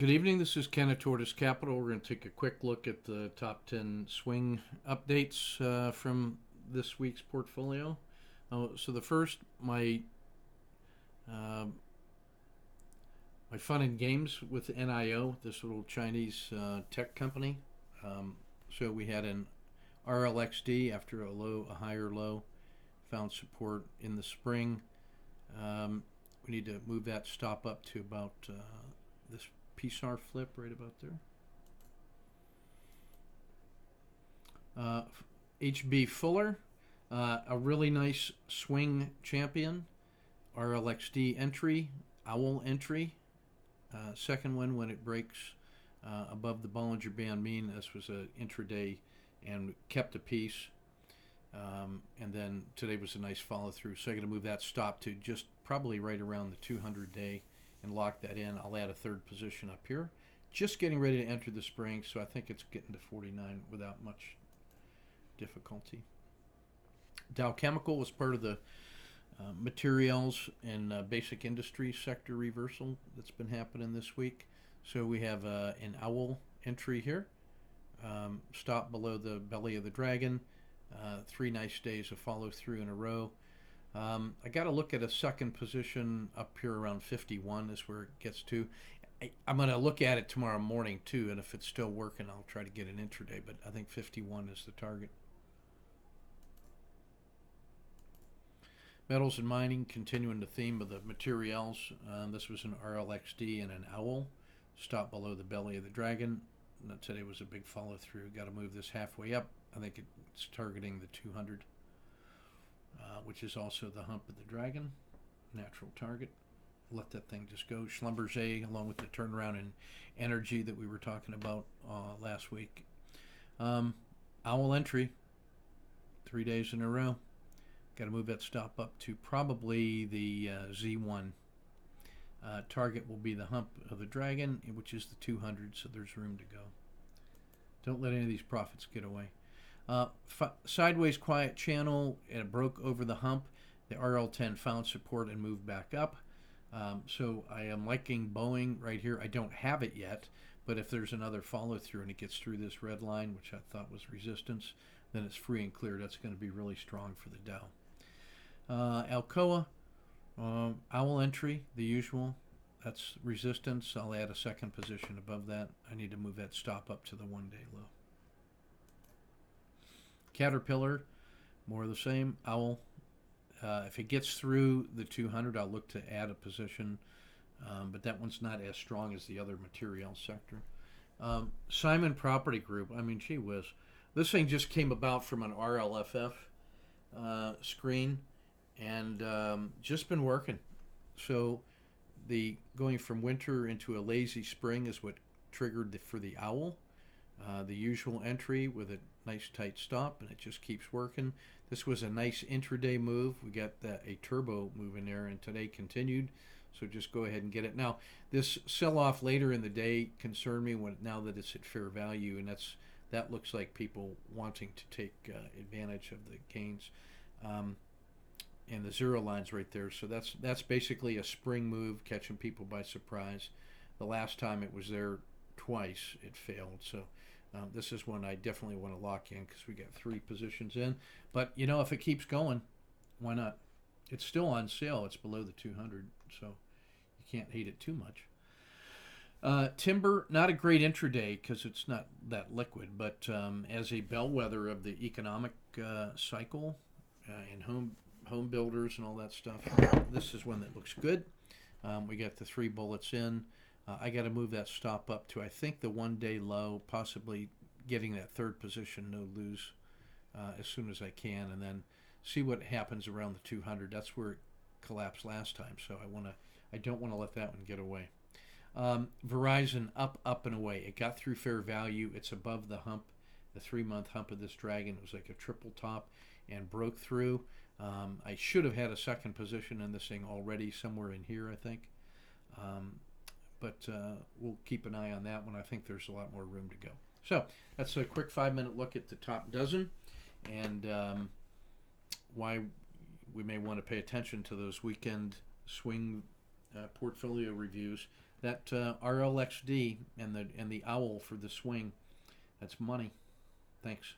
Good evening. This is Ken at Tortoise Capital. We're going to take a quick look at the top 10 swing updates from this week's portfolio. So the first, uh, my fun and games with NIO, this little Chinese tech company. So we had an RLXD after a higher low, found support in the spring. We need to move that stop up to about this PSAR flip right about there. HB Fuller, a really nice swing champion. RLXD entry, owl entry. Second one when it breaks above the Bollinger Band mean. This was an intraday and kept a piece. And then today was a nice follow through. So I'm going to move that stop to just probably right around the 200 day and lock that in. I'll add a third position up here. Just getting ready to enter the spring, so I think it's getting to 49 without much difficulty. Dow Chemical was part of the materials and basic industry sector reversal that's been happening this week. So we have an owl entry here, stop below the belly of the dragon. 3 nice days of follow through in a row. I got to look at a second position up here around 51 is where it gets to. I'm going to look at it tomorrow morning too, and if it's still working, I'll try to get an intraday, but I think 51 is the target. Metals and mining, continuing the theme of the materials. This was an RLXD and an owl. Stop below the belly of the dragon. Today was a big follow through. Got to move this halfway up. I think it's targeting the 200, which is also the hump of the dragon. Natural target. Let that thing just go. Schlumberger, along with the turnaround in energy that we were talking about last week. Owl entry, 3 days in a row. Got to move that stop up to probably the Z1. Target will be the hump of the dragon, which is the 200, so there's room to go. Don't let any of these profits get away. Sideways quiet channel, it broke over the hump. The RL10 found support and moved back up. So I am liking Boeing right here. I don't have it yet, but if there's another follow through and it gets through this red line, which I thought was resistance, then it's free and clear. That's going to be really strong for the Dow. Alcoa, owl entry, the usual. That's resistance. I'll add a second position above that. I need to move that stop up to the 1 day low. Caterpillar, more of the same. Owl. If it gets through the 200, I'll look to add a position, but that one's not as strong as the other material sector. Simon Property Group, I mean, gee whiz. This thing just came about from an RLFF screen and just been working. So the going from winter into a lazy spring is what triggered for the owl. The usual entry with a nice tight stop, and it just keeps working. This was a nice intraday move. We got a turbo move in there, and today continued. So just go ahead and get it. Now, this sell-off later in the day concerned me now that it's at fair value, and that looks like people wanting to take advantage of the gains. And the zero line's right there. So that's basically a spring move, catching people by surprise. The last time it was there twice, it failed. So this is one I definitely want to lock in because we got 3 positions in. But, if it keeps going, why not? It's still on sale. It's below the 200, so you can't hate it too much. Timber, not a great intraday because it's not that liquid, but as a bellwether of the economic cycle in home builders and all that stuff, this is one that looks good. We got the 3 bullets in. I got to move that stop up to, I think, the 1 day low, possibly getting that third position, no lose, as soon as I can, and then see what happens around the 200. That's where it collapsed last time, so I don't want to let that one get away. Verizon up and away. It got through fair value. It's above the hump, the 3-month hump of this dragon. It was like a triple top and broke through. I should have had a second position in this thing already, somewhere in here, I think. But we'll keep an eye on that one. I think there's a lot more room to go. So that's a quick 5-minute look at the top dozen and why we may want to pay attention to those weekend swing portfolio reviews. that RLXD and the owl for the swing, that's money. Thanks.